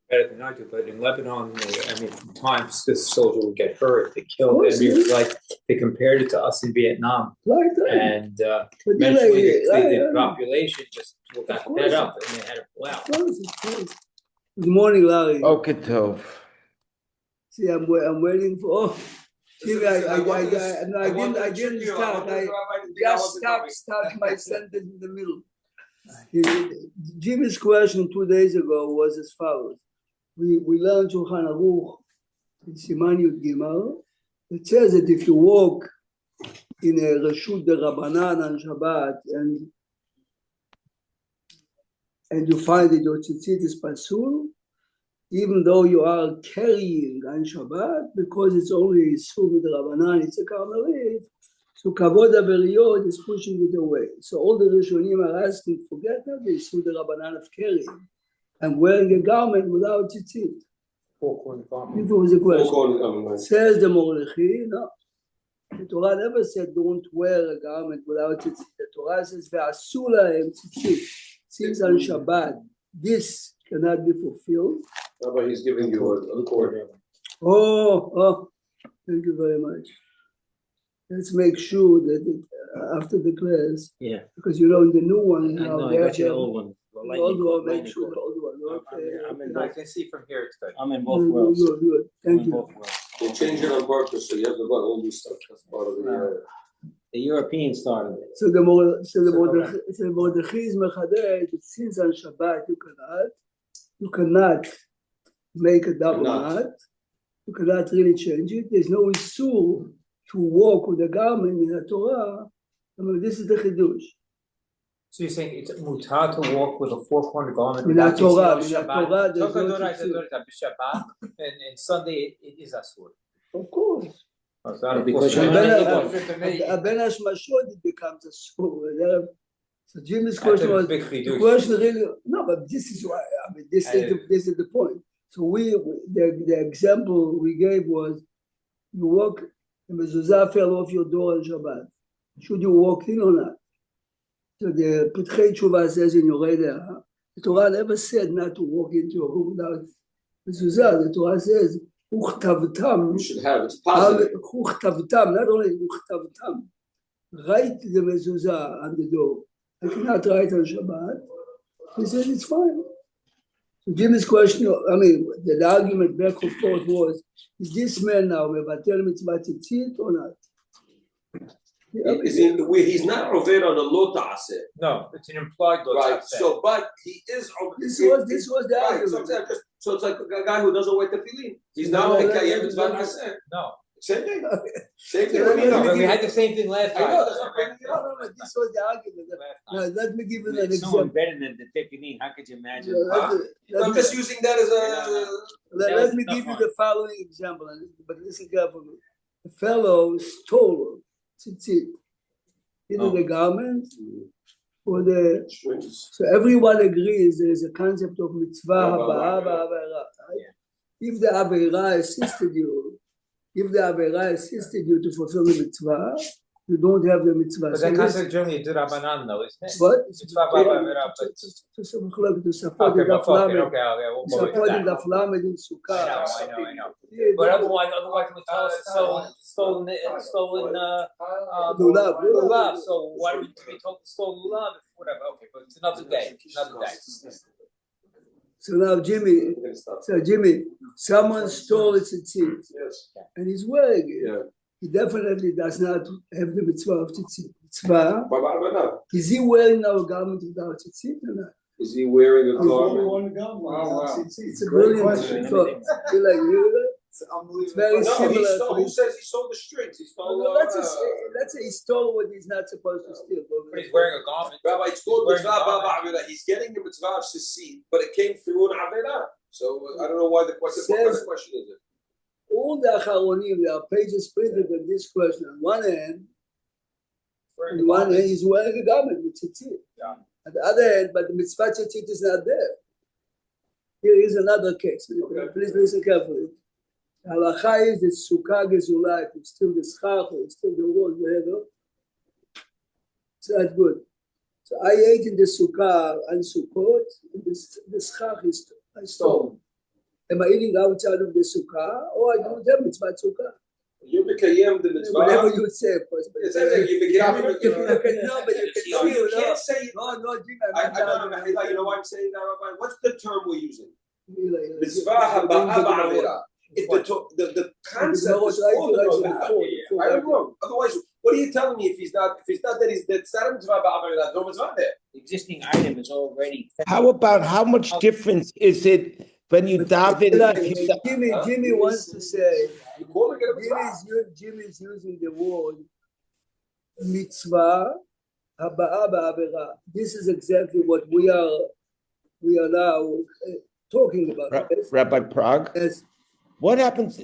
better than I do, but in Lebanon, sometimes this soldier would get hurt, they killed him. It was like they compared it to us in Vietnam, and eventually the population just got fed up and they had to pull out. Good morning, Larry. Okay, Tov. See, I'm waiting for. Oh, I didn't start. I just stopped my sentence in the middle. Jimmy's question 2 days ago was as follows. We learned Shulchan Aruch in Siman Yud Gimel. It says that if you walk in a Reshut D'Rabanan on Shabbat and you find that your tzitzit is pasul, even though you are carrying on Shabbat, because it's only Isur D'Rabanan, it's a Karmelit, so Kavod HaBeriyot is pushing it away. So all the Rishonim are asking, forget that the Isur D'Rabanan of carrying. I'm wearing a garment without tzitzit. If it was a question. Says the Mordechai, no. The Torah never said don't wear a garment without tzitzit. The Torah says ve'asu lahem tzitzit. Since on Shabbat this cannot be fulfilled. But he's giving you a cord. Oh, thank you very much. Let's make sure that after the class, because in the new one, I got you the old one. The old one, make sure the old one. Okay. I can see from here it's good. I'm in both worlds. Good. Thank you. They change it on purpose, so you have to buy all this stuff. That's part of the Europeans started it. So the Mordechai is mechadeh that since on Shabbat you cannot make a double knot. You cannot really change it. There's no issue to walk with a garment in the Torah. This is the Chidush. So you're saying it's mutar to walk with a four-cornered garment in the Torah? And Sunday it is asur. Of course. Because a Ben Hashmashot it becomes asur. So Jimmy's question was the question really no, but this is why this is the point. So the example we gave was you walk. The mezuzah fell off your door on Shabbat. Should you walk in or not? So the Pitkei Tshuva says in Yoreh De'ah, the Torah never said not to walk into a room without mezuzah. The Torah says, Uchtavtam. You should have, it's positive. Uchtavtam, not only Uchtavtam. Write the mezuzah on the door. I cannot write on Shabbat. He said it's fine. So Jimmy's question, the argument back and forth was, is this man now mevatel mitzvah tzitzit or not? He's not over on the lo ta'aseh. No, it's an implied lo ta'aseh. Right. So, but he is. This was the argument. So it's like a guy who doesn't wear tefillin. He's not mekayem mitzvah ta'aseh. No. Same thing. We had the same thing last time. No, this was the argument. Now, let me give you an example. Someone better than the tefillin. How could you imagine? I'm just using that as a. Let me give you the following example. But listen carefully. The fellow stole tzitzit, either the garment or the. So everyone agrees there is a concept of mitzvah haba'ah v'aveirah. If the aveirah assisted you. If the Averah assisted you to fulfill the mitzvah, you don't have the mitzvah. But that concept generally is Rabbanan, though, isn't it? What? Mitzvah b'Averah, to support the Daf Lamed in Sukkah. I know. But otherwise we tell us stolen lulav. So why do we be told to stolen lulav? Whatever. Okay, but it's another day. So now, Jimmy, someone stole a tzitzit, and he's wearing it. Yeah. He definitely does not have the mitzvah of tzitzit. Is he wearing our garment without tzitzit or not? Is he wearing a garment? Wow. It's a brilliant thought. It's very similar. Who says he stole the strings? He stole. Let's say he stole what he's not supposed to steal. But he's wearing a garment. Rabbi, it's called mitzvah. He's getting the mitzvah of sisit, but it came through an averah. So I don't know why the question. What kind of question is it? All the acharonim, there are pages printed on this question. On one hand, he's wearing a garment with tzitzit. Yeah. On the other hand, but the mitzvah tzitzit is not there. Here is another case. Okay. Please listen carefully. Halacha is that sukkah gezula, if it's still the schach or it's still the wall, whatever, it's not good. So I ate in the sukkah and Sukkot, and the schach is I stole. Am I eating outside of the sukkah or I don't have mitzvah sukkah? You became the mitzvah. Whatever you say, of course. It's like you became No, but you can No, you can't say. No, Jim, You know why I'm saying that, Rabbi? What's the term we're using? Mitzvah haba'a ba'avera. The concept is I am wrong. Otherwise, what are you telling me if he's not that it's not a mitzvah ba'avera, no mitzvah there. Existing item is already. How about how much difference is it when you daven? Jimmy wants to say, You're calling it a mitzvah. Jimmy is using the word mitzvah haba'a ba'avera. This is exactly what we are now talking about. Rabbi Prague? Yes. What happens?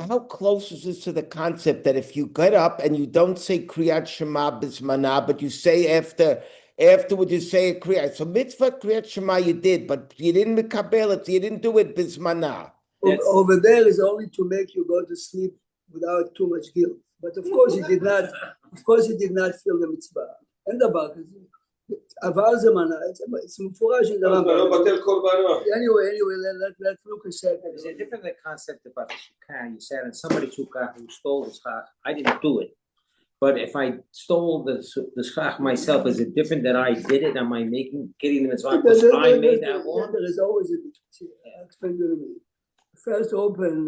How close is this to the concept that if you get up and you don't say Kriyat Shema Bismana, but you say afterward you say a Kriyat? So mitzvah Kriyat Shema you did, but you didn't mikabel it. You didn't do it Bismana. Over there is only to make you go to sleep without too much guilt. But of course he did not. Of course he did not feel the mitzvah. And about it. It's מפורש in the Rambam. Anyway, let's look a second. There's a different concept about the sukkah. You said, and somebody sukkah who stole the schach. I didn't do it. But if I stole the schach myself, is it different that I did it? Am I getting the mitzvah because I made that one? There is always a difference. I'll explain to you. First open in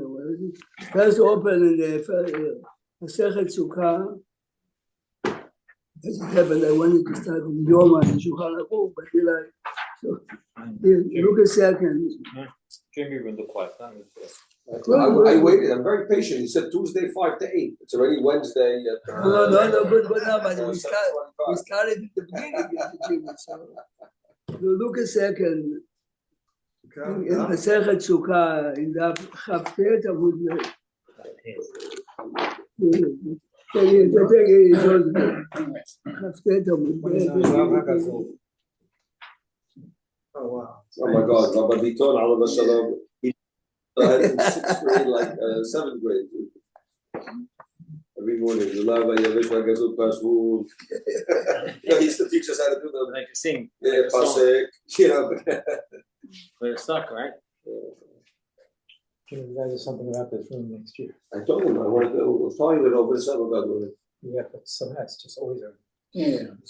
the Masechet Sukkah. As it happened, I wanted to start with Yoma and Shulchan Aruch, but look a second. Jimmy will look like that. I waited. I'm very patient. He said Tuesday 5 to 8. It's already Wednesday. No, but we started at the beginning of the Jimmy. So look a second. In Masechet Sukkah, in the Chavtet Amud Oh wow! Oh my God! Rabbi Biton, Alav Shalom. He had in 6th grade, like 7th grade. Every morning, the Lava Yavish Gazul Paswood. He used to teach us how to do them. Like sing. Yeah, Pasek. Yeah. We're stuck, right? Jimmy, you gotta do something about this room next year. I told him I wanted to find it over the summer. Yeah, but so that's just always a.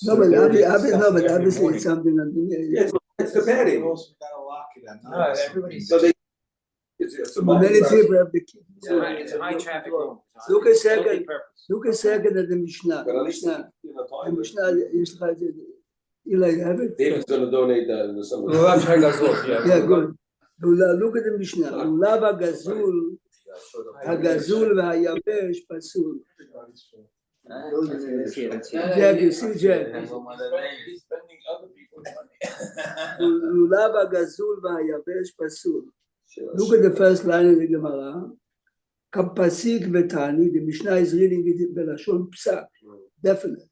No, but obviously it's something underneath. Yeah, it's the padding. Gotta lock it at night. No, everybody's. So they. It's a Many people have the key. It's a high traffic room. Look a second. Totally purpose. Look a second at the Mishnah. But at least The time. Mishnah, Eli, have it? David's going to donate that in the summer. Yeah, good. Look at the Mishnah. Lulav הגזול והיבש פסול. Jack, you see Jack. לולב הגזול והיבש פסול. Look at the first line of the Gemara. כפסיק ותענית, the Mishnah is reading it בלשון פסק. Definite.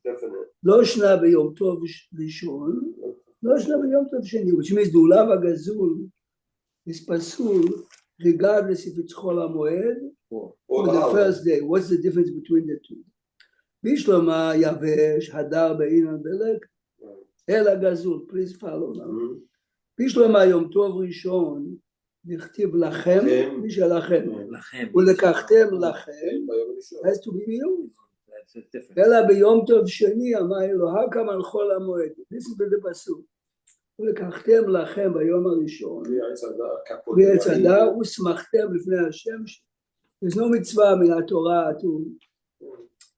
לא שנה ביום טוב ראשון, לא שנה ביום טוב שני, which means לולב הגזול is פסול, regardless if it's חול המועד or the first day. What's the difference between the two? בשלמה יבש, הדר באינן בלק, אל הגזול, please follow now. בשלמה יום טוב ראשון, נכתיב לכם, מי שלכם, ולקחתם לכם, has to be ביום. אלא ביום טוב שני, אמר אלוהה כמן חול המועד. This is the פסוק. ולקחתם לכם ביום הראשון, בעץ הדר, ושמחתם לפני השם. There's no mitzvah מן התורה to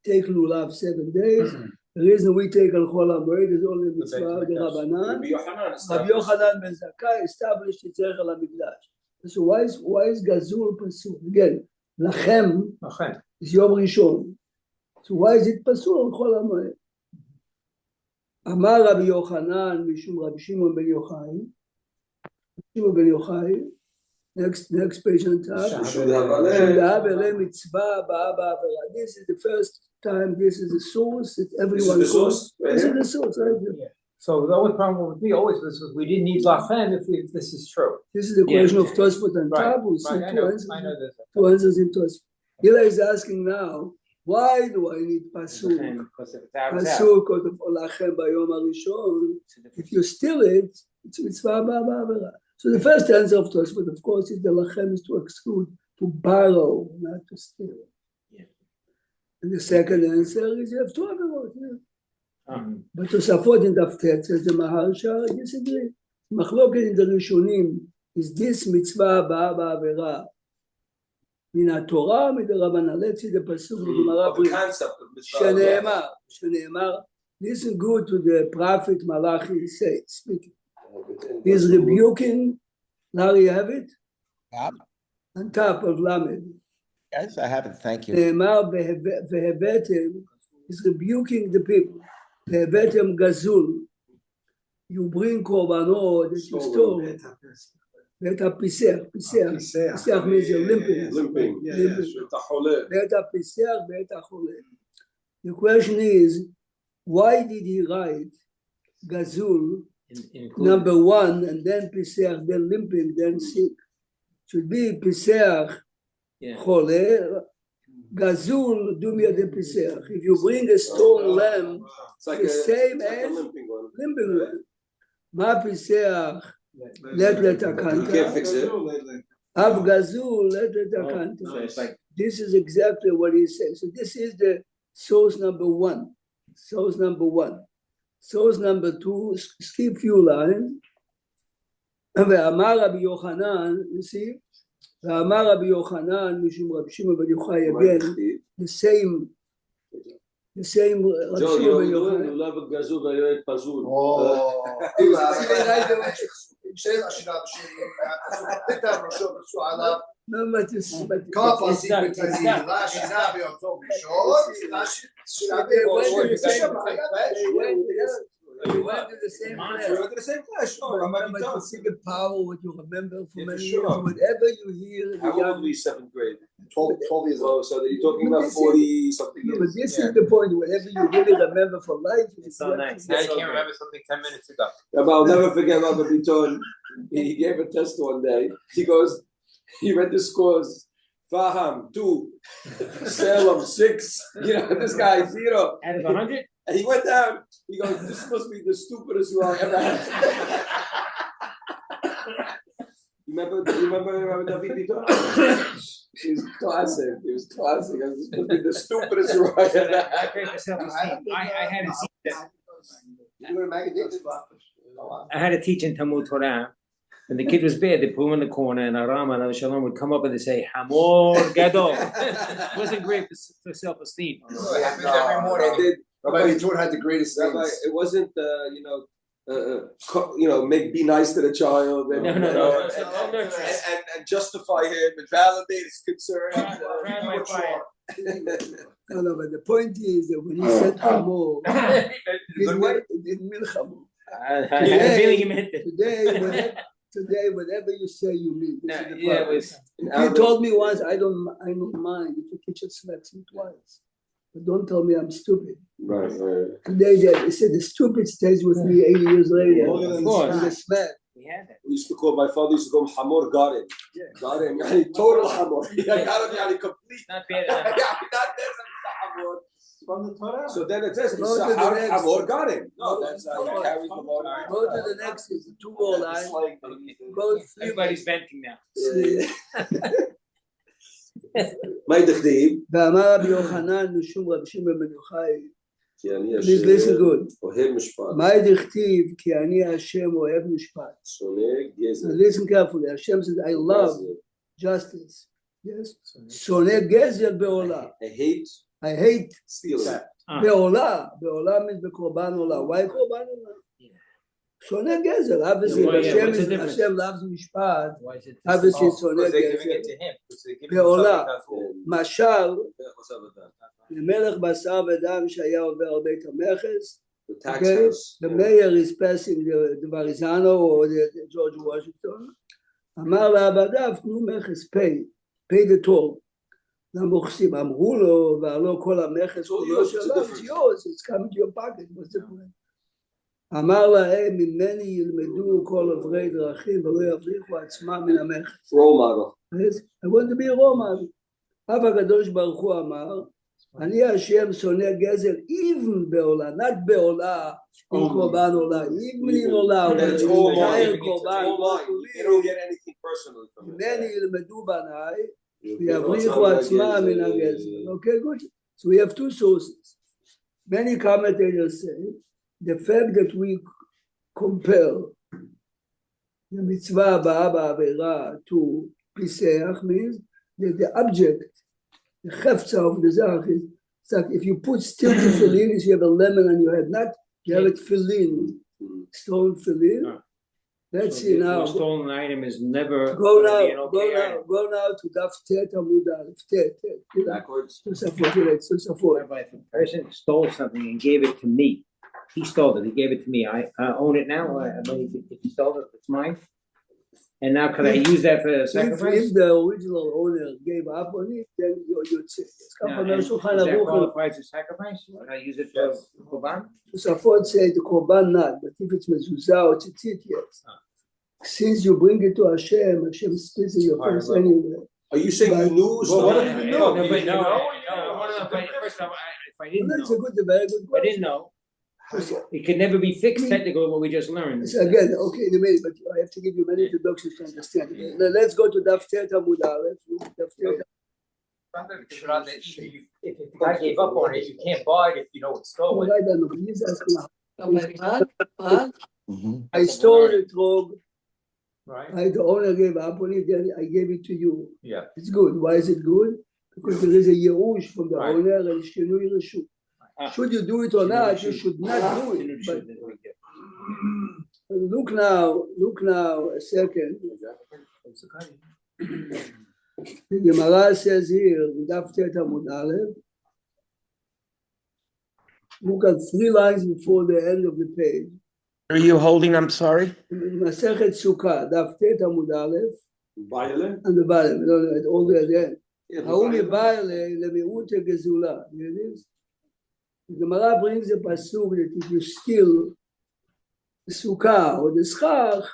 take lulav 7 days. The reason we take al chol hamoed is only mitzvah the Rabbanan. Rabbi Yochanan ben Zakkai established the tzarech al hamikdash. So why is gazul pasul? Again, lachem is yom rishon. So why is it pasul al chol hamoed? Amar Rabbi Yochanan mishum Rabbi Shimon ben Yochai. Shimon ben Yochai. Next page on top. This is the first time. This is the source that everyone calls. This is the source. Yeah. So the only problem with me always was we didn't need lachem if this is true. This is the question of Tosfot and Tab. We see two answers in Tosfot. Hila is asking now, Why do I need pasuk? Because if that was out, Pasuk of Olachem Bayom Arishon. If you steal it, it's mitzvah ba'avera. So the first answer of Tosfot, of course, is the lachem is to exclude, to borrow, not to steal. Yeah. And the second answer is you have two averot. But Tosafot in Daf Tet says the Maharsha disagree. Machloket in the Rishonim is this mitzvah ba'avera. Min Torah, min Rabbanan. Let's see the pasuk in the Gemara. The concept of mitzvah. Sheneemar. Listen good to the prophet Malachi speaking. He's rebuking. Now you have it. Yep. On top of Lamed. Yes, I have it. Thank you. Neemar vehevetem is rebuking the people. Vehevetem gazul. You bring korbanot that you stole. Beta pisech. Pisech means you're limping. Beta pisech, beta chole. The question is, why did he write gazul number one and then pisech, then limping, then sick? Should be pisech chole. Gazul dumia de pisech. If you bring a stone lamb, it's like the same as limping one. Ma pisech let akanta. You can't fix it. Av gazul let akanta. So it's like This is exactly what he says. So this is the source number one. Source number two, skip few lines. ואמר רבי יוחנן, you see? ואמר רבי יוחנן, משום רבי שמעון בר יוחאי, again, the same רבי שמעון בר יוחאי. You love a gazul, but you're a pazul. You went to the same class. You went to the same class, sure. But you see the power, what you remember for many years, whatever you hear. How old were you, 7th grade? 12 years old. So you're talking about 40 something years. But this is the point, whatever you really remember for life. It's so nice. Now you can't remember something 10 minutes ago. I'll never forget Rabbi Biton. He gave a test one day. He goes, he read the scores. Faham 2, Salem 6. You know, this guy 0. out of 100. And he went down. He goes, this must be the stupidest row I ever had. You remember David Biton? He was classic. This must be the stupidest row I ever had. I hadn't seen that. You were a magazine? I had a teacher in Talmud Torah. When the kid was bad, they put him in the corner, and Aram and Shalom would come up and they say, Hamor Gadol. It wasn't great for self-esteem. It happens every morning. Rabbi Biton had the greatest things. It wasn't, be nice to the child and, and justify him and validate his concern. No, but the point is that when he said Hamor, it didn't mean Hamor. I had a feeling he meant it. Today, whatever you say, you mean. He told me once, I don't mind if the teacher smacks me twice. But don't tell me I'm stupid. Right. Today, he said the stupid stays with me 80 years later. Of course. The smack. We had that. We used to call, my father used to call him Hamor Garin. Garin, total Hamor. Complete. Not bad enough. Not bad Hamor. From the Torah? So then it says, Go to the next. Hamor Garin. No, that's carries the load. Go to the next, it's 2 more lines. Go 3. Everybody's venting now. My Dechdeib. ואמר רבי יוחנן משום רבי שמעון בן יוחאי. Please listen good. אוהב משפט. מה דכתיב כי אני השם אוהב משפט. שונא גזל. Listen carefully. Hashem says, I love justice. Yes. שונא גזל בעולה. I hate stealing. בעולה. בעולה means בקורבן עולה. Why קורבן עולה? שונא גזל. Obviously, Hashem loves משפט. Obviously, שונא גזל. בעולה. משל, למלך בשר ודם שהיה עובר על בית המכס. The mayor is passing the Verrazano or the George Washington. אמר לעבדיו, תנו מכס, pay the toll. למוכסים, אמרו לו, ועלו כל המכס, it's yours, it's coming to your pocket, what's the point? אמר להם, ממני ילמדו כל עוברי דרכים, ולא יבריחו עצמם מן המכס. Role model. I want to be a role model. אף הקדוש ברוך הוא אמר, אני השם שונא גזל even בעולה, not בעולה in קורבן עולה, even in עולה, That it's when all you mine. entire It's קורבן, all mine. They don't get anything personally from it. ממני ילמדו בניי, ויבריחו עצמם מן הגזל. Okay, good. So we have two sources. Many commentators say the fact that we compare the mitzvah הבאה בעבירה to פיסח means that the object, the chefza of the zach is like if you put still tefillin, if you have a lemon on your head, not you have a tefillin, stolen tefillin. Let's see now. A stolen item is never Go gonna now, be an okay item. go now to Daf Tet Amud Aleph. Tet. Backwards. Tosafot. Rabbi, if a person stole something and gave it to me, he stole it, he gave it to me, I own it now, if he stole it, it's mine. And now can I use that for sacrifice? If the original owner gave up on it, then you'd say, Now, and does that qualify as a sacrifice? Can I use it for Korban? Tosafot say the korban not, but if it's mezuzah or tzitzit, yes. Since you bring it to Hashem, Hashem spits in your face anyway. Are you saying you knew? Well, what something? did you know? First off, if I didn't That's know, a very good if I didn't question. know, it could never be fixed technically what we just learned. So again, okay, in a minute, but I have to give you many introductions to understand. Now let's go to Daf Tet Amud Aleph. Daf Tet. If the guy gave up on it, you can't buy it if you know it's stolen. I don't know, please ask now. I stole it, Rob. Right? The owner gave up on it, then I gave it to you. Yeah. It's good. Why is it good? Because there is a yerush from the Right. owner and shinui reshut. Should you do it or not, you should not do it. But look now, a second. The Gemara says here, in Daf Tet Amud Aleph, look at 3 lines before the end of the page. Are you holding? I'm sorry. In Masechet Sukkah, Daf Tet Amud Aleph, Violent? and the bottom, all the way at the end. Yeah, Haumi Baile Lemiute Gezula. Here it is. The Gemara brings a pasuk that if you steal the sukkah or the schach,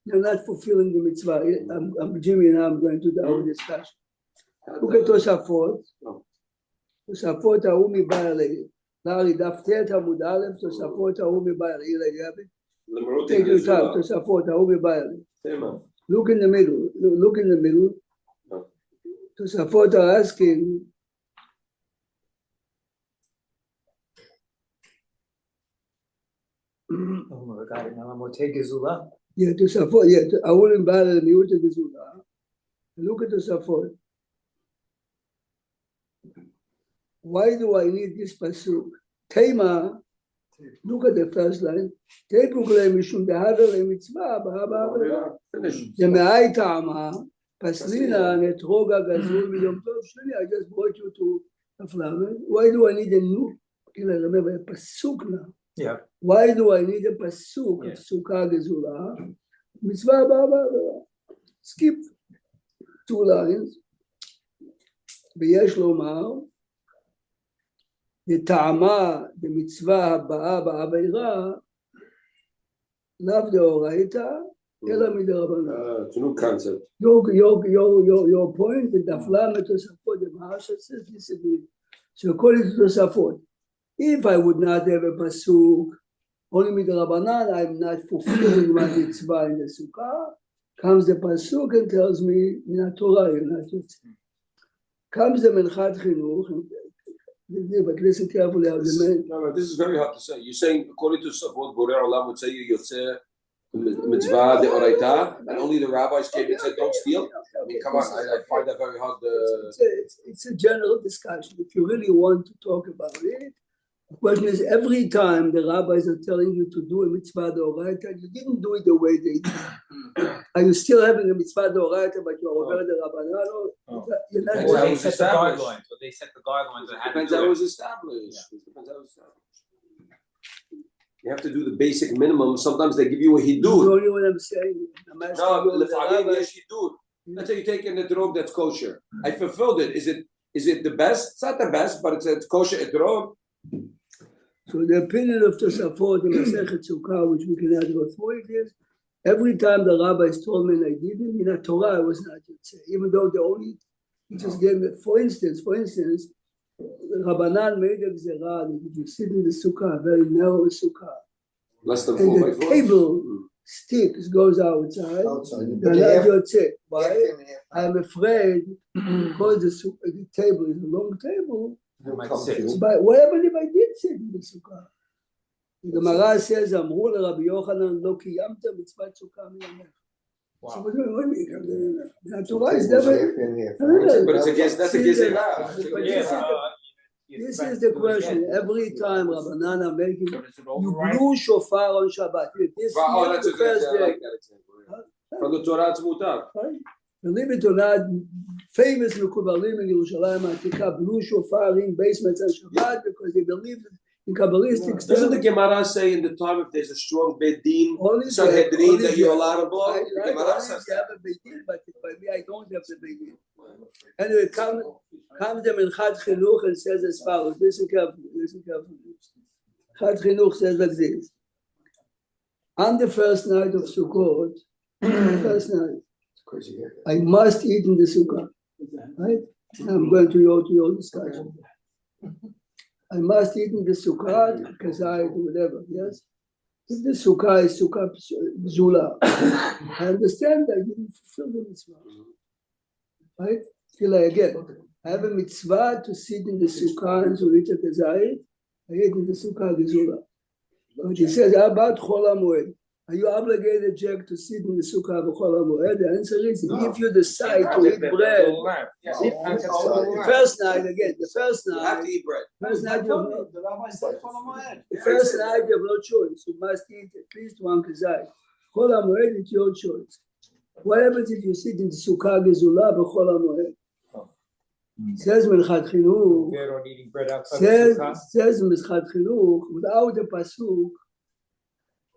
you're not fulfilling the mitzvah. I'm Jimmy and I'm going to our discussion. Look at Tosafot. Tosafot Haumi Baile. Larry Daf Tet Amud Aleph. Tosafot Haumi Baile. Take your time. Tosafot Haumi Baile. Look in the middle. Look in the middle. Tosafot are asking. Oh my God! Now I'm gonna take Gezula. Yeah, Tosafot. Yeah, I wouldn't buy the miut of Gezula. Look at Tosafot. Why do I need this pasuk? Tema. Look at the first line. Tepuk le'mishum dehaver le'mitzvah ba'avera. Demei ta'ama paslina netroga gazul miyom tov sheni. I just brought you to Aflamen. Why do I need a new? Can I remember a pasuk now? Yeah. Why do I need a pasuk of sukkah gezula? Mitzvah ba'avera. Skip 2 lines. V'yesh lomar. לטעמה במצווה הבאה בעבירה, לאו דאורייתא, אלא מדרבנן. It's a new concept. Your point, the Dafla Tosafot, the Mahasha says disagree. So according to Tosafot, if I would not have a pasuk, only midrabanan, I'm not fulfilling my mitzvah in the sukkah. Comes the pasuk and tells me, in Torah, you're not yotzei. Comes the Menchat Chinuch. But listen carefully how the man. No, this is very hard to say. You're saying, according to what Borei Olam would say, you yotzeh mitzvah deoraita, and only the rabbis came and said, don't steal? I mean, come on, I find that very hard. It's a general discussion. If you really want to talk about it, the question is, every time the rabbis are telling you to do a mitzvah deoraita, you didn't do it the way they did. Are you still having a mitzvah deoraita, but you're over the rabbanan? You're not. Well, they was set the established. guidelines. So they set the guidelines that had to Depends do how it it. was established. Depends how it was established. You have to do the basic minimum. Sometimes they give you a You hidud. know what I'm saying? I'm asking No, you, the lefagim rabbis- yesh hidud. Let's say you take in a drog that's kosher. I fulfilled it. Is it the best? It's not the best, but it's kosher drog. So the opinion of Tosafot in Masechet Sukkah, which we cannot go through it, is every time the rabbis told me and I didn't, in a Torah I was not yotzei, even though he just gave me, for instance, Rabbanan made a gzera that if you sit in the sukkah, a very narrow sukkah, Less than and 4 by the 4. table sticks goes outside, But you're you not have yotzei. Why? half in, half out. I'm afraid because the table is a long table. I might Come sit. to. But what happened if I did sit in the sukkah? The Gemara says, "Amru leRabbi Yochanan lo kiyamta mitzvat sukkah miyamecha." So Wow. what do you mean? The Torah The is table's never. half in, half No, no, out. But it's against, that's See, against the- Gezerah. but Yeah, this is the question. Every time Rabbanan are making, So does it you override? blew shofar on Shabbat. This Oh, year, that's the a good first example. I day. like that example. Yeah. From the Torah to Mutar. Right? Believe it or not, famous Mekubalim in Yerushalayim Atika blew shofar in basements on Shabbat because they believe in Kabbalistic Doesn't stuff. the Gemara say in the time if there's a strong bed din, Only Sanhedrin, only that you're the- allowed to blow? Right, The right, Gemara only says if you that. have a Beit Din, but by me I don't have the Beit Din. Anyway, comes the Minchad Chinuch and says as follows. Listen carefully. Minchad Chinuch says like this. On the first night of Sukkot, first night, It's crazy here. I must eat in the sukkah. Right? I'm going to your discussion. I must eat in the sukkah because I do whatever. Yes. If the sukkah is sukkah zula, I understand I didn't fulfill the mitzvah. Right? Till again, I have a mitzvah to sit in the sukkah and to eat at the zayit. I ate in the sukkah zula. But he says, how about Chol HaMoed? Are you obligated, Jack, to sit in the sukkah of Chol HaMoed? The answer is, if you decide to eat bread, the first night, again, the first you have night, to eat bread. first night you have the first night you have no choice. You must eat at least one kazai. Chol HaMoed, it's your choice. What happens if you sit in the sukkah gezula b'chol HaMoed? Says Minchad Chinuch, They're on eating bread outside the sukkah. says Minchad Chinuch, without the pasuk,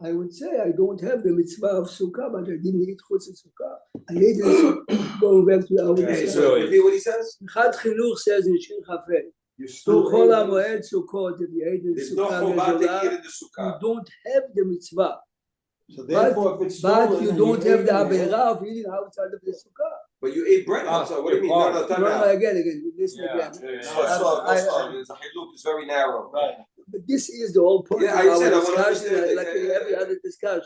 I would say I don't have the mitzvah of sukkah, but I didn't eat chutz sukkah. I ate it. Going back to our Okay, discussion. so repeat what he says. Minchad Chinuch says in Shin Chafei, You to still Chol HaMoed Sukkot, if you ate in There's no sukkah chobah to eat gezula, in the you sukkah. don't have the mitzvah. So therefore, if it's But stolen, you and don't have ate the it, averah of eating outside of the sukkah. But you ate bread outside. What do you mean? No, no, time No, out. again, listen Yeah. again. Slow, It's a haluk. It's very narrow. But this is the whole point Yeah, of I our said I wanna discussion, understand it. like Yeah, yeah, every yeah. other discussion.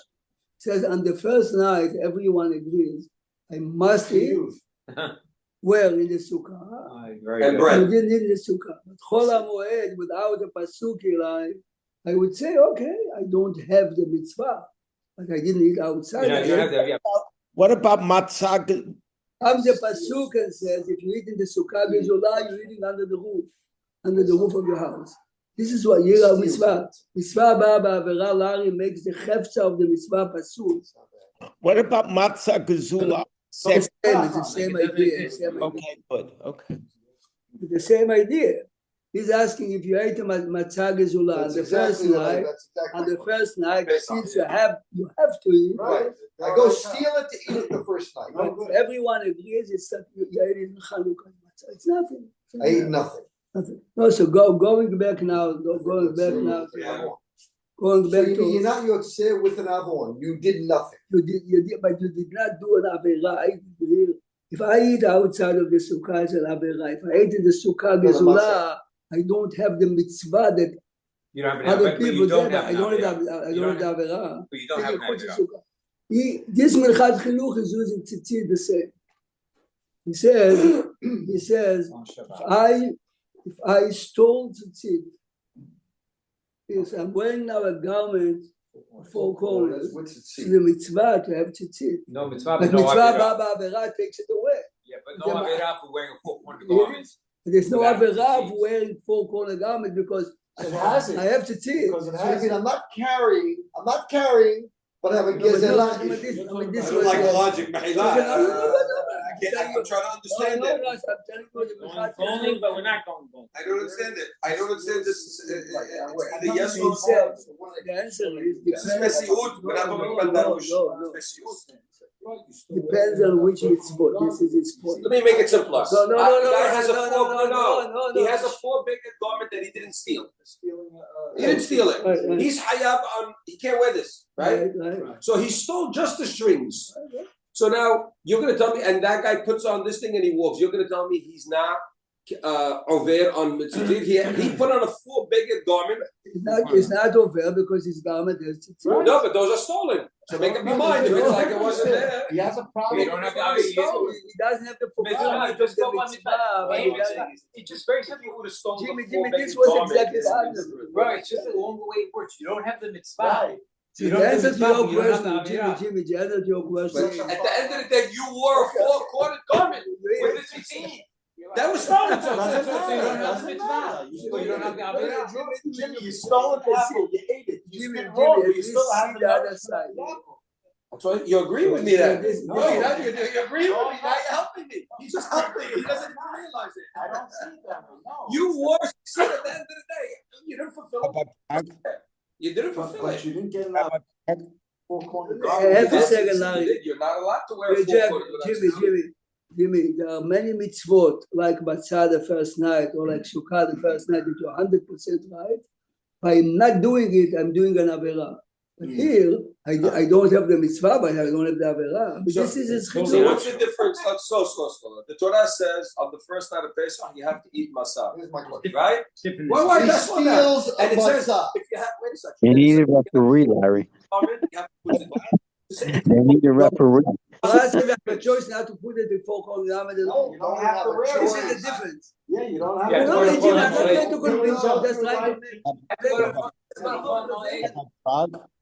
It says on the first night, everyone agrees, I must eat where in the sukkah. Very And good. bread. You didn't eat in the sukkah. But Chol HaMoed, without a pasuk line, I would say, okay, I don't have the mitzvah, but I didn't eat outside. You don't have to, yeah. What about matzah? Comes the pasuk and says, if you eat in the sukkah gezula, you're eating under the roof of your house. This is what Yira mitzvah. Mitzvah ba ba'avera lari makes the chefza of the mitzvah pasuk. What about matzah gezula? It's the same idea. Okay, good. Okay. The same idea. He's asking if you ate a matzah gezula on That's the first exactly right. night. That's exactly On the right. first night, Pesach, since you have to eat. Right. I go steal it to eat it the first night. But everyone agrees it's that you ate in Chanukah matzah. It's nothing. I ate nothing. Nothing. No, so going back now. Going back now. Going So back you're to not yotzei with an avon. You did nothing. you did, but you did not do an avera. If I eat outside of the sukkah, it's an avera. If I ate in the sukkah gezula, I don't have the mitzvah that You don't have an other but you people don't do. have I an don't have. avera. I You don't don't have avera. But you don't have an avera. This Minchad Chinuch is using tzitzit the same. He says, On Shabbat. if I stole tzitzit, yes, I'm wearing now a garment of four corners. What's it It's see? the mitzvah to have tzitzit. No mitzvah, But but no mitzvah avera. ba ba'avera takes it away. Yeah, but no avera for wearing a four-cornered Yes. garment. There's no Without avera of tzitzit. wearing four corner garment because It has it. I have tzitzit. Because it has it. I'm not carrying, but I have a No, but no, gezerah I mean, issue. this I was don't like the the- logic, No, Mehila. no, I'm trying to understand no, it. no, I'm telling you the Minchad Only, Chinuch. but we're not going bowling. I don't understand it. I don't understand this. It's either yes He or no. says, the answer is This is Mesiut. We're not talking about Darush. Mesiut. depends on which mitzvot. This is his point. Let me make it simpler. No, no, no, The guy no, has a no, four. no, no, He no. has a four-bigger garment that he didn't steal. He didn't steal it. Right. He's hayab on. He can't wear this, right? Right. So he stole just the strings. So now you're gonna tell me, and that guy puts on this thing and he walks. You're gonna tell me he's not over on Mitzitzit. He put on a full beged garment. It's not over because his garment is tzitzit. No, but those are stolen. So make up your mind if it's like it wasn't there. He has a problem. You don't have to He doesn't have to fulfill just the go on mitzvah. It's just very simple. You would have stolen Jimmy, the full this beged was garment. exactly the answer. Right, it's just along the way it works. You don't have the mitzvah. Right. You The don't have answer the to your mitzvah, you don't have question, the avirah. Jimmy, the answer to your But question. at the end of the day, you wore a four-quarter garment with the tzitzit. That was stolen. So you don't have the mitzvah. So you don't have the avirah. Jimmy, you stole an apple, you ate it. You Jimmy, spit wrong, but at you still least have see the the other nourishment side. of the apple. That's why you agree with me then. No. You agree with me. Now you're helping me. He's just helping me. He doesn't even realize it. I don't see that, no. You wore tzitzit at the end of the day. You didn't fulfill it. You didn't fulfill But it. you didn't get enough four-corner I garment. have to say, Yes, Larry. you did. You're not allowed to wear a Jack, four-quarter. Jimmy, there are many mitzvot like Matzah the first night or like Sukkah the first night that you're 100% right. By not doing it, I'm doing an Averah. But here, I don't have the mitzvah, but I don't have the Averah. But this is his So chiddush. what's the difference? Let's slow. The Torah says on the first night of Pesach you have to eat matzah, Here's my question. right? Sipping Why He that's what that- steals a And it says matzah. if you have wait a second. You need a referee, Larry. You have to put it You need a referee. Torah says I have a choice not to put it before Kol Lamed No, Elul. you don't have a This choice. is the difference. Yeah, you don't have Yeah, a it's No, going to Jimmy, I'm fall not in trying to place. convince you. I'm just trying to make.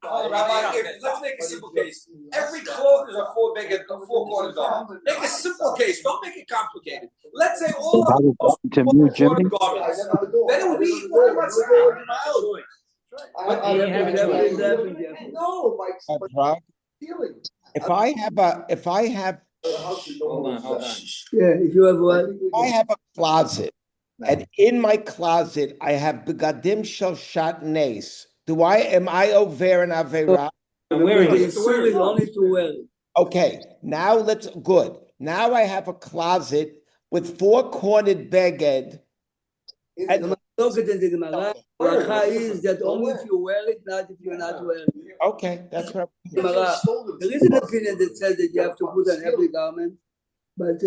Rabbi, let's make a simple case. Every cloth is a four-quarter garment. Make a simple case. Don't make it complicated. Let's say all That of was those to me, Jimmy. four-quarter garments. Then it would be one matzah. No, like feeling. If I have Hold on. Yeah, if you have one. I have a closet, and in my closet I have begadim shel shatnes. Am I over an avera? I'm wearing The it. issue is only to wear it. Okay, now good. Now I have a closet with four-cornered beged. The Mahloket in the Gemara, halacha is that only if you wear it, not if you're not wearing it. Okay, that's what. Gemara, there is an opinion that says that you have to put on every garment, but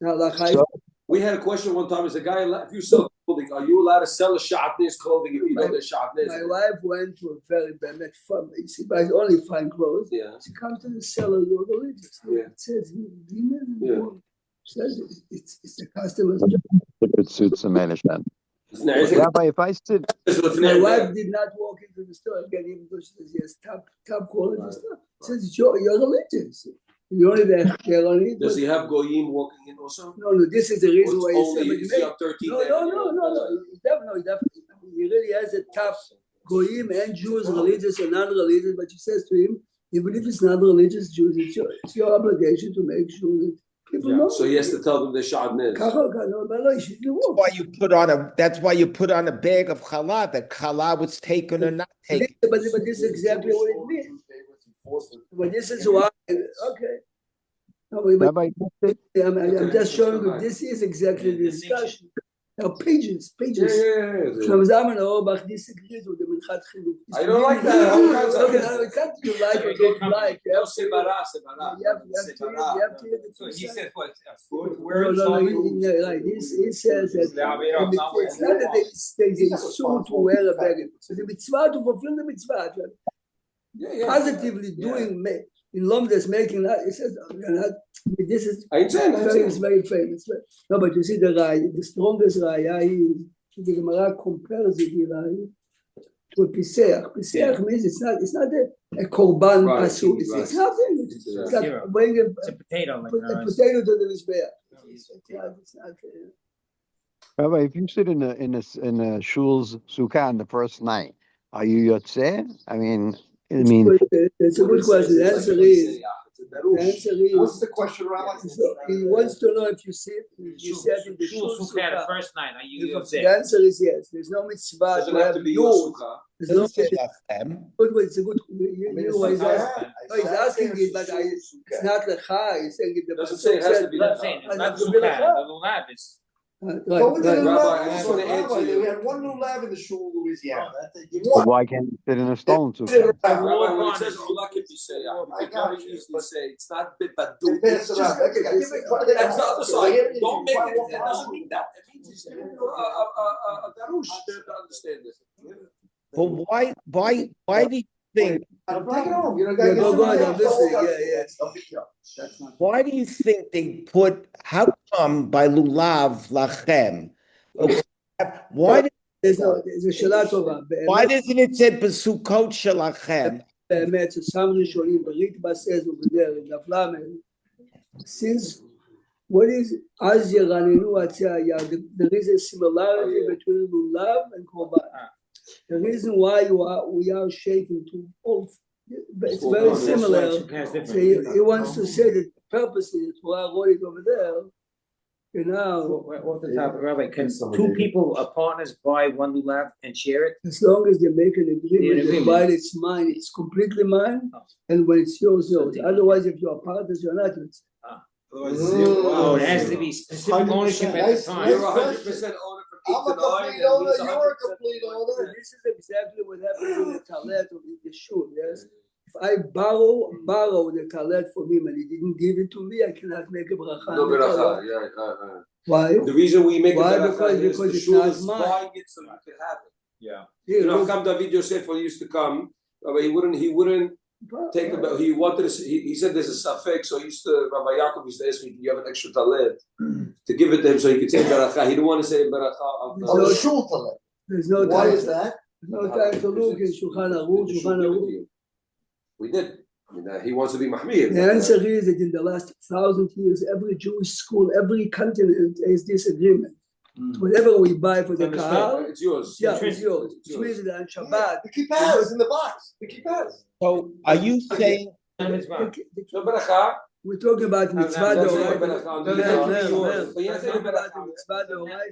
halacha is. We had a question one time. Is a guy if you sell clothing, are you allowed to sell a shatnez clothing if you know there's shatnez? My wife went to a very bad farm. She buys only fine clothes. Yeah. She comes to the seller, you're religious. Yeah. It says, Yeah. says it's the customer's job. It suits the management. My Rabbi, if I sit, My wife did not walk into the store again, even though she says, yes, top quality stuff. She says, you're religious. You only they're only. Does he have goyim walking in also? No, this is the reason why he said, Is he up 13? No. Definitely. He really has a tough goyim and Jews, religious and non-religious, but she says to him, even if it's not religious Jews, it's your obligation to make sure that people know. So he has to tell them they're shatnez. That's why you put on a bag of challah. That challah was taken or not taken. But this is exactly what it means. But this is why, okay. No, but Rabbi, I'm just showing you, this is exactly the discussion. Now, pages. Yeah. Shlomo Zalman Auerbach disagrees with the Minchas Chinuch. I don't like that. All kinds of- Okay, now, it's not you like or don't like. You No, have to- sebara. you have to hear the So two he sides. said what? No, right. He says that it's not that there's a issue to wear a beged. It's a mitzvah to fulfill the mitzvah. Positively doing in Lomdes making that. It says this is very famous. No, but you see the strongest raya is the Gemara compares the raya to a piseach. Piseach means it's not a korban pasul. It's nothing. It's like bringing It's a potato. Like, a potato to the mizbeach. It's not. Rabbi, if you sit in a shul's sukkah on the first night, are you yotzeh? I mean, It's a good question. The answer is. What's the question, Rabbi? So he wants to know if you sit in the shul the sukkah. first night. Are you The upset? answer is yes. There's no mitzvah Doesn't to have have to be your yod. sukkah. There's no Say that, them. good way. It's a good. You know why he's asking. No, he's asking it, but it's not lecha. He's saying it. Doesn't say it has to be I'm saying it's not sukkah. The lulav is Go into the Rabbi, I lulav. just wanna answer you. We had one lulav in the shul in Louisiana. But One. why can't you sit in a stone Sit sukkah? around. Rabbi, when it says Ola Kippisei, I you can got very you, easily but- say it's not bit They badu. pass It's it just around. that's the other side. Don't make it. That doesn't mean that. It means he's giving you a darush to understand this. But why do you think, Take it home. You know, Yeah, guys. go ahead, I'm listening. Yeah. why do you think they put, how come by lulav lachem? Okay, why, there's a שאלה טובה. why doesn't it say בסוכות שלכם? באמת ששם ראשונים ברית בסז ובדרך נפלה מהם. Since what is אז ירננו עצי היד, there is a similarity between lulav and korban. The reason why we are shaking to both, it's very similar. So he wants to say that purposely the Torah wrote it over there. You know, Off the top, Rabbi, can two people, partners, buy one lulav and share it? as long as they make an agreement, agreement. while it's mine, it's completely mine, and when it's yours, yours. Otherwise, if you're partners, you're not. It's, Oh, it has to be specific ownership at the Nice, time. You're nice. 100% owner from I'm a 8 to 9. complete owner, you're a complete owner. this is exactly what happens in the talet of the shul. Yes, if I borrow the talet from him and he didn't give it to me, I cannot make a bracha. No on the beracha. talet. Yeah. Why? The reason we make Why? a beracha is Because the it's shul not is mine. buying it so you can have it. Yeah. You know, Cham David Yosef when he used to come, Rabbi, he wouldn't take about. He wanted to. He said there's a safek, so he used to. Rabbi Yaakov used to ask me, "Do you have an extra talet to give it to him so he could say beracha?" He didn't want to say beracha. On the shul talent. There's no Why time. is that? No time to look in Shulchan Aruch. We did. He wants to be mahmir. The answer is that in the last 1,000 years, every Jewish school, every continent has this agreement. Whatever we buy for the kahal, It's yours. yeah, it's yours. Which means that on Shabbat, The kippah is in the box. The kippah. So are you saying, No beracha. we're talking about mitzvah That's d'oraita. not beracha. We're talking about the mitzvah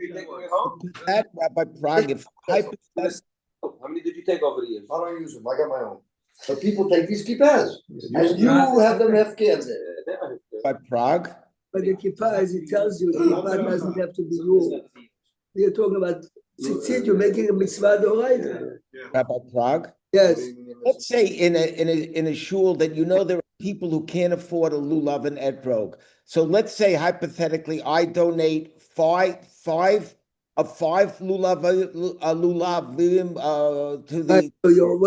You take d'oraita. it home? that Rabbi Prague, if hypothetically, How many did you take over the years? I don't use them. I got my own. But people take these kippahs. And you have them hefker. by Prague, But the kippah, as it tells you, the kippah doesn't have to be yours. We're talking about tzitzit, you're making a mitzvah d'oraita. Rabbi Prague, Yes. let's say in a shul that you know there are people who can't afford a lulav and etrog. So let's say hypothetically, I donate five lulavim to the. So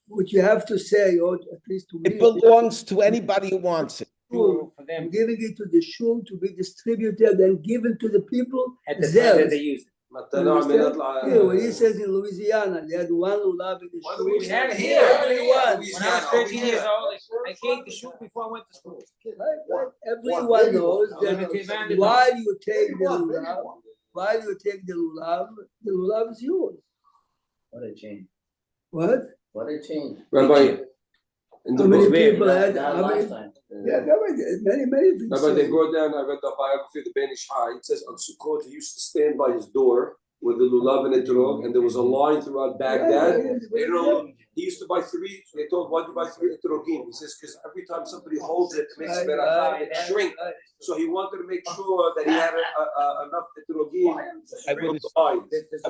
what you have to say, or at least to me, It belongs to anybody who wants it. shul, For them. giving it to the shul to be distributed and given to the people. At the time theirs. that they use it. Yeah, when he says in Louisiana, they had one lulav in the shul. We had it here. When I was 13 years old, I came to shul before I went to school. Right. Everyone knows Limited that amount. while you take the lulav is yours. What a change. What? What a change. Rabbi, in the How many book, people had, Not how many? lifetime. Yeah, many things. Rabbi, they brought down, I read the biography of the Ben Ish Hai. It says on Sukkot, he used to stand by his door with the lulav and etrog, and there was a line throughout Baghdad. They don't know, he used to buy 3, they told, why'd you buy 3 etrogim? He says, because every time somebody holds it, it makes beracha, it shrinks. So he wanted to make sure that he had enough etrogim. I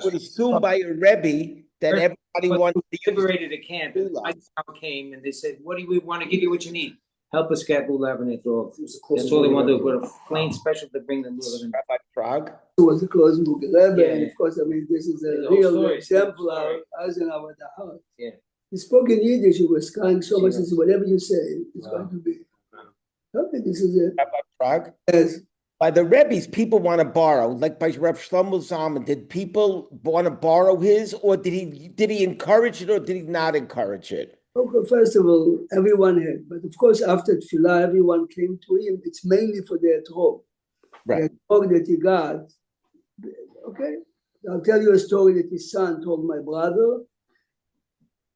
would assume by a Rebbe that everybody wanted to use Liberated a camp. My town came and they said, "What do we want to give you? What you need? Help us get lulav and etrog." That's all they wanted to put a plane special to bring the lulav and Rabbi Prague. It was the closing of the Rebbe, Yeah. and of course, I mean, this is a The whole real story. exemplar, Eisenhower the house. Yeah. He spoke in Yiddish, he was kind so much, he said, whatever you say, it's going to be. Okay, this is it. Rabbi Prague. Yes. By the Rebbe's, people want to borrow. Like by Rav Shlomo Zalman, did people want to borrow his, or did he encourage it, or did he not encourage it? Okay, first of all, everyone had, but of course, after Tfilah, everyone came to him. It's mainly for the etrog. Right. The etrog that he got. Okay, I'll tell you a story that his son told my brother.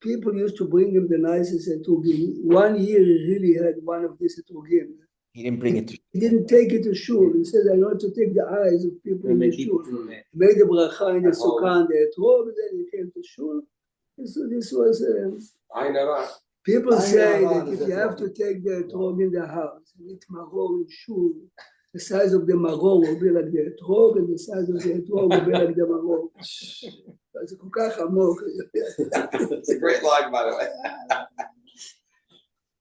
People used to bring him the nicest etrogim. 1 year, he really had one of these etrogim. He didn't bring it to. He didn't take it to shul. He said, I want to take the eyes of people in the shul. He made the bracha in the sukkah and the etrog, and then he came to shul. So this was, people say that if you have to take the etrog in the house, eat maror in shul, the size of the maror will be like the etrog, and the size of the etrog will be like the maror. It's כל כך עמוק. It's a great line, by the way.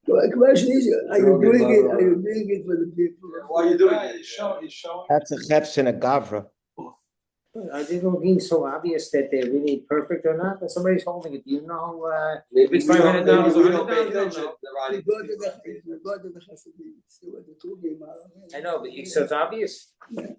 The question is, are you doing it? Are you doing it for the people? Why are you doing it? He's showing. That's a chefs and a gavra. Are they being so obvious that they're really perfect or not? If somebody's holding it, do you know, Maybe it's we don't, maybe $500 we or don't pay $100, attention. no. You go to the Hasidim, see what the Trugim are. I know, but so it's obvious?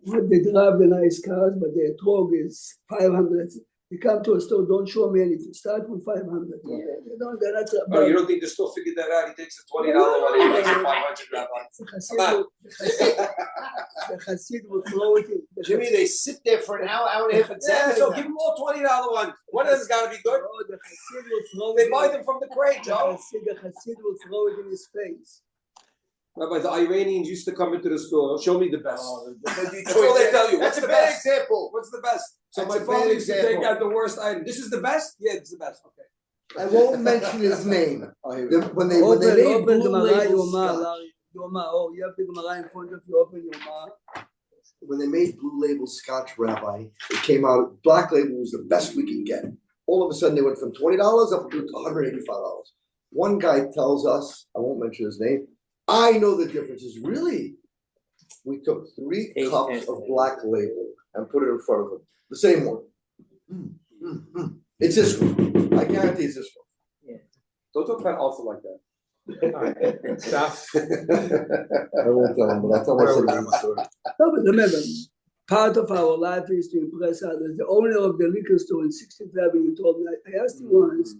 What they drive the nice cars, but their trog is 500. You come to a store, don't show me anything. Start with 500. They're not. Oh, you don't think the store figured that out? He takes a $20 one, he makes it 500, Rabbi. The Hasid will throw it in. Jimmy, they sit there for an hour and a half. Yeah, so give them all $20 ones. One of them's gotta be good. Oh, the Hasid will throw They it buy in. them from the crate, Joe. The Hasid will throw it in his face. Rabbi, the Iranians used to come into the store, show me the best. Oh, That's all they tell you. That's What's a the bad best? example. What's the best? So That's my a father bad used to take example. out the worst item. This is the best? Yeah, it's the best. Okay. I won't mention his name. When they Open made Gemara Blue Label Yoma, Scotch, Larry. Yoma, oh, you have the Gemara in front of you. Open Yoma. when they made Blue Label Scotch, Rabbi, it came out, Black Label was the best we can get. All of a sudden, they went from $20 up to $185. One guy tells us, I won't mention his name, I know the differences. Really? We took 3 cups of Black Label and put it in front of him. The same one. It's this one. I guarantee it's this one. Don't talk about Alpha like that. Stop. I won't tell him, but that's how I said the story. No, but remember, part of our life is to impress others. The owner of the liquor store in 16th Avenue told me, I asked him once,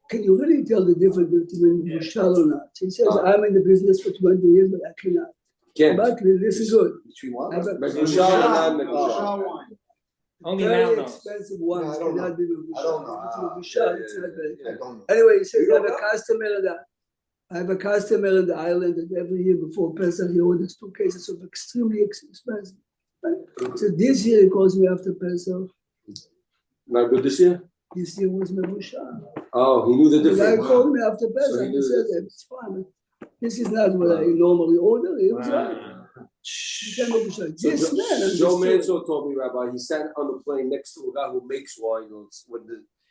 can you really tell the difference between Bushal or not? He says, I'm in the business for 20 years, but I cannot. Can't. But this is good. Between what? I have a Megushal and non-Megushal. Only very Mal knows. expensive ones No, I don't cannot be with I don't know. Bushal. It's not very I don't know. Anyway, he says, You I don't have a customer in the I have a customer in the island that every year before Pesach he orders 2 cases of extremely expensive. Right? So this year he calls me after Pesach. Not good this year? This year was Mebushal. Oh, he knew the The guy difference. called me after So Pesach. he He knew said, the it's fine. This is not what I normally order. It was right. Wow. He said, Mebushal. So This man Joe understood. Manso told me, Rabbi, he sat on the plane next to a guy who makes wine.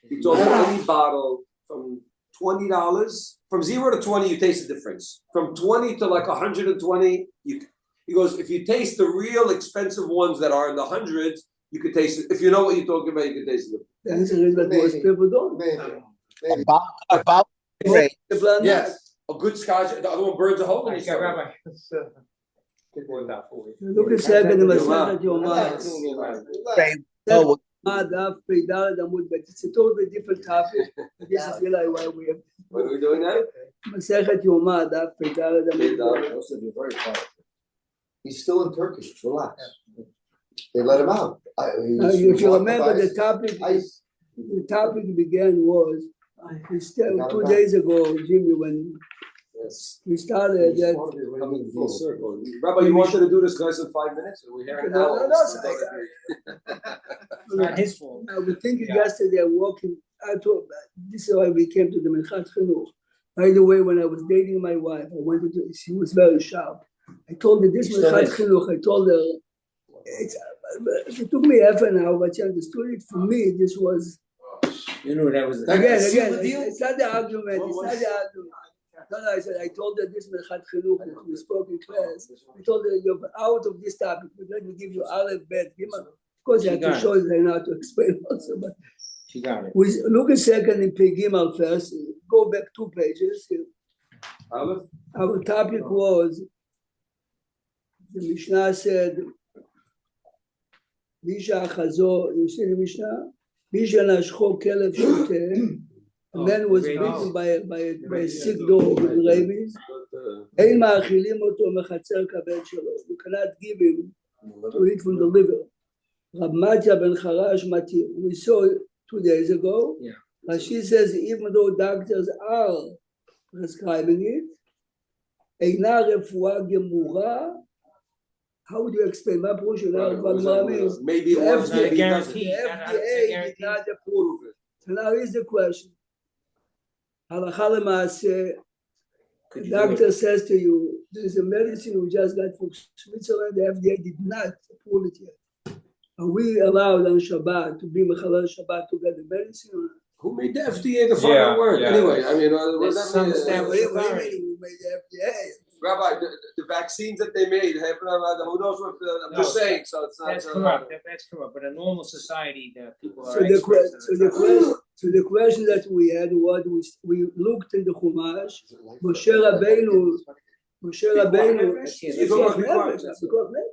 He told me any bottle from $20, from 0 to 20, you taste the difference. From 20 to like 120, he goes, if you taste the real expensive ones that are in the hundreds, you could taste it. If you know what you're talking about, you can taste it. The answer is that most Maybe. people don't. Maybe. About great. The blend Yes. A good scotch, the other one burns a hole in Okay, his Rabbi. Look at second in Masechet Yes. Yoma. Oh, Daf Peidal Amud Bet. It's a totally different topic. This is really why we have What are we doing now? Masechet Yoma Daf Peidal Amud. You're very quiet. He's still in Turkey. Relax. They let him out. If you remember, the topic began was we still 2 days ago, Jimmy, when Yes. we started that. Coming full circle. Rabbi, you wanted to do this class in 5 minutes? Are we here an hour? It's not his fault. I was thinking yesterday, walking out of, this is why we came to the Mechat Chinuch. By the way, when I was dating my wife, I wanted to, she was very sharp. I told her this Mechat Chinuch, I told her, it took me half an hour, but she understood it. For me, this was, You knew that was. again, seal the deal? it's not the argument, it's not the argument. No, I said, I told her this Mechat Chinuch, we spoke in class. I told her, you're out of this topic, let me give you Aleph, Bet, Gimel. Of course, you have to show it, I know how to explain also, but She got it. we look a second in Pei Gimel first, go back 2 pages. Aleph? Our topic was, the Mishnah said, Misha Chazo, you see the Mishnah? Misha Nashcho Kelev Shote. A man was beaten by a sick dog with rabies. Ein ma'achilim oto mechatzer kabed shelo. You cannot give him to eat from the liver. Rab Matya ben Charash Matir. We saw it 2 days ago. Yeah. But she says even though doctors are prescribing it, Eina refuah gemura. How would you explain? My portion means Maybe it works, maybe it doesn't. the FDA did not approve it. So now here's the question. Halacha l'maaseh, Could The you do it? doctor says to you, there's a medicine we just got from Switzerland, the FDA did not approve it yet. Are we allowed on Shabbat to be Mechalel Shabbat to get the medicine or not? Who made the FDA the final Yeah, word? yeah. Anyway, I mean, what There's does some that mean? stamp- What do you mean we made the FDA? Rabbi, the vaccines that they made, who knows what I'm just No, saying, so it's not. That's correct, that's correct, but a normal society, the people are So the, experts. the question that we had was we looked in the Chumash, Moshe Rabbeinu,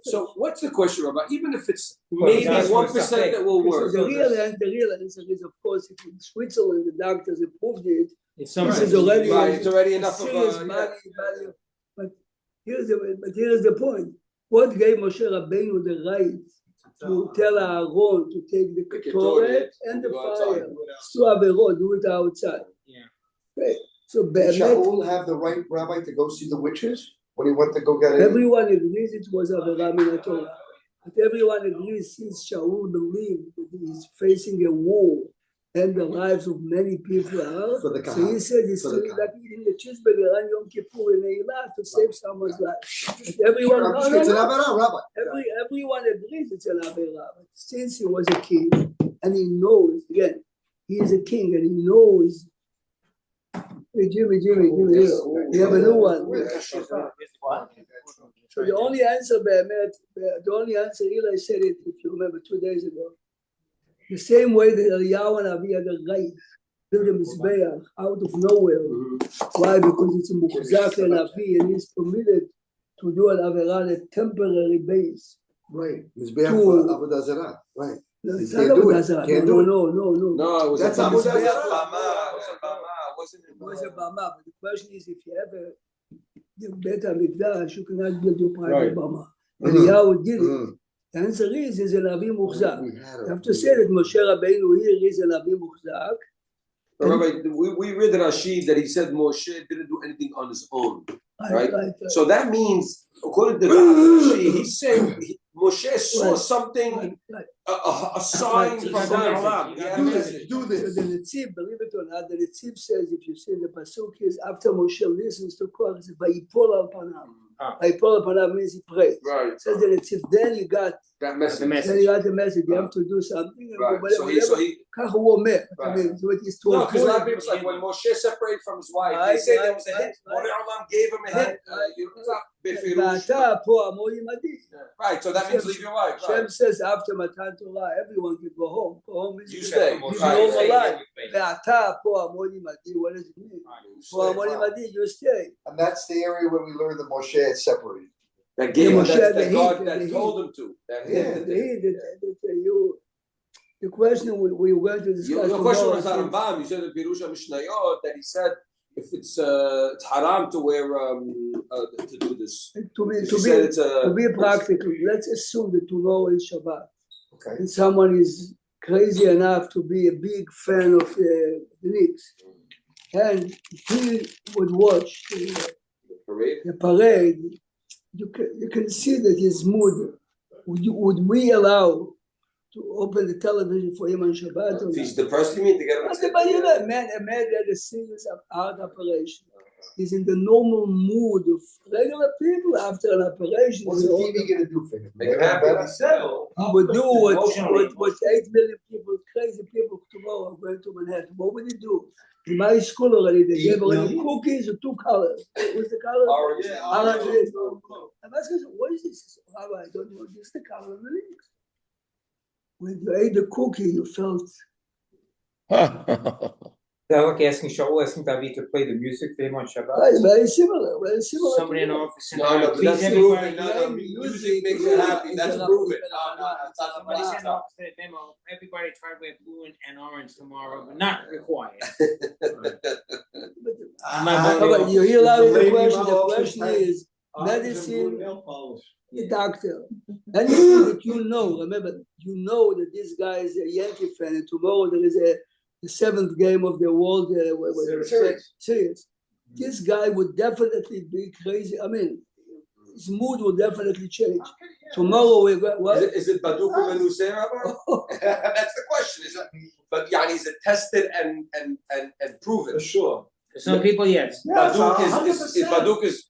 So what's the question, Rabbi? Even if it's Well, maybe that's 1% what's that will So work. the real answer is, of course, if in Switzerland the doctors approved it, If somebody. This is already- Right, it's already enough of serious a. value. But here's the point. What gave Moshe Rabbeinu the right to tell Aaron to take the Ketoret and the go fire outside. to Averot, do it outside? Yeah. Okay. So Did Be'emet, Shaul have the right, Rabbi, to go see the witches when he went to go get it? everyone agrees it was Averah min Torah. But everyone agrees since Shaul believed that he is facing a war and the lives of many people are. For the So he Kahal. said he's For the doing Kahal. like eating the cheeseburger on Yom Kippur in Eilat to save someone's life. But everyone, It's an Averah, Rabbi. everyone agrees it's an Averah. But since he was a king and he knows, again, he is a king and he knows. Hey, Jimmy, here. You have a new one. So the only answer, the only answer, Eli said it, if you remember, 2 days ago. The same way that Eliyahu and Avi had a right to the Mizbeach out of nowhere. Why? Because it's a Mukhzak and Avi and he's permitted to do an Averah on a temporary base. Right, Mizbeach To- Avodah Zarah, right. No, it's Can't not do it. Avodah Zarah. Can't do it. No. No, it was That's a Avodah Zarah. Zarah. It was a Bama, but the question is if you have the Bet HaMikdash, you cannot build your private Right. Bama. Mhm. Eliyahu did it. Mhm. The answer is an Avi Mukhzak. We had You have to say that Moshe Rabbeinu here is an Avi Mukhzak. Rabbi, we read in Rashid that he said Moshe didn't do anything on his own. Right. So that means, according to Rashi, he's saying Moshe saw Right. something, Right. a sign Right. from Right. Olam. He had a Do message. this, do So this. the Netziv, believe it or not, the Netziv says, if you see the pasuk is after Moshe listens to Korach, it says Vayipol al panav. Ah. Vayipol al panav means he prayed. Right. Says the Netziv, then you got That message. then you got the message. You have to do something. and Right. whatever- So he כך הוא אומר. I Right. mean, so it is to no, because a lot of avoid- people say when Moshe separated from his wife, they Right, say there right, was a right, hint. right. Borei Olam gave him a hint. It's not befirush. ואתה פה עמו עמדי. Right. So that means leave your wife. Hashem Right. says after Matan Torah, everyone can go home. Go home is You the- stay. live Right. normal Stay. life. ואתה פה עמו עמדי, what does it mean? פה עמו עמדי, you stay. And that's the area where we learned that Moshe had separated. That gave him Moshe that, had the that God heat, that the told him to. That Yeah, hinted. The question we were going to discuss. Your question tomorrow was is- Rambam. You said in Pirusha Mishnayot that he said if it's haram to wear to do this. To He said it's be practical, let's assume that tomorrow is Shabbat. Okay. And someone is crazy enough to be a big fan of the Knicks. And if he would watch parade. the parade, you can see that his mood. Would we allow to open the television for him on Shabbat? Or If not? he's depressed, you mean to get him. But you know, a man had a serious art operation. He's in the normal mood of regular people after an operation. What's the TV gonna do for him? Make him happy. He would do Emotionally. what 8 million people, crazy people tomorrow are going to Manhattan. What would he do? In my school already, they gave already cookies of 2 colors. What's the color? Orange. Orange. I'm asking, what is this? Rabbi, I don't know. This is the color of the leaves. When you ate the cookie, you felt. They're like asking David to play the music for him on Shabbat. Right, very similar. Very similar. Somebody in to the that. office. No, but that's Please, proven. everybody. No, music makes you happy. That's proven. Somebody sent an office memo. Everybody try to wear blue and orange tomorrow, but not required. But you hear a lot of the question. The question is medicine, the doctor. Anything that you know, remember, you know that this guy is a Yankee fan, and tomorrow there is the 7th game of the World Series. This guy would definitely be crazy. I mean, his mood will definitely change. Tomorrow we're going. What? Is it Baduku Menuseh, Rabbi? That's the question. Is it? But is it tested and proven? For sure. For some people, yes. Baduk is 100%. Baduk is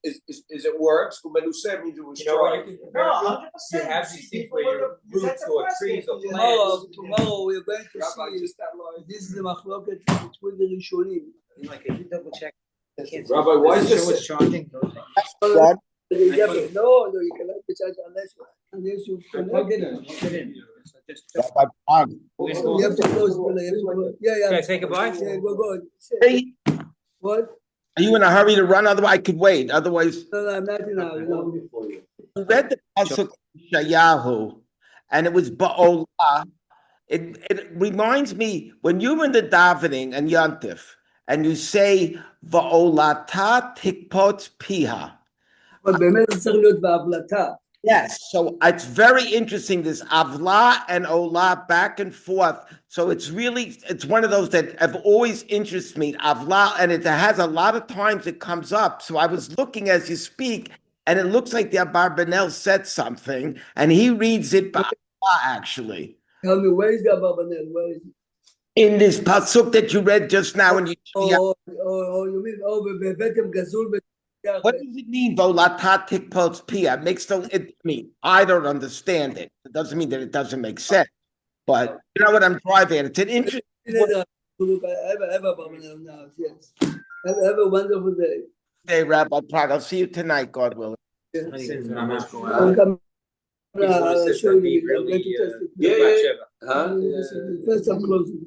it works. Kumeluseh means it was You know what strong. you can compare it to? You have these things where your roots or trees or plants. Tomorrow we're going to Rabbi, see, just that line. this is the machloket between the Rishonim. Like, can you double check? Rabbi, why is Does it show this? it's charging? No, you cannot be charged unless you I connect. plugged it in. Plugged it in. So just- Rabbi Park. You have to close, brother, you have to close. Yeah, Can I yeah. say goodbye? Yeah, go. Hey, What? are you in a hurry to run? Otherwise, I could wait. Otherwise, No, I'm not in a, no. we read the pasuk Shayahu, and it was Ba'olah. It reminds me when you're in the davening and Yontif, and you say Va'olata tikpot piha. אבל באמת זה צריך להיות בהבלטה. Yes, so it's very interesting. This avla and ola back and forth. So it's one of those that have always interested me. Avla, and it has a lot of times it comes up. So I was looking as you speak, and it looks like the Abarbanel said something, and he reads it by avla actually. Tell me, where is the Abarbanel? Where is it? In this pasuk that you read just now, and you You mean, בבטם גזול what does it mean, volata tikpot's pia? It makes I don't understand it. It doesn't mean that it doesn't make sense. But you know what I'm driving at? It's an interesting Have a Abarbanel now, yes. Have a wonderful day. day, Rabbi Prague. I'll see you tonight, God willing. Yeah. Yeah, I'll show you. I'm going to test it. Yeah. Huh? First I'm closing.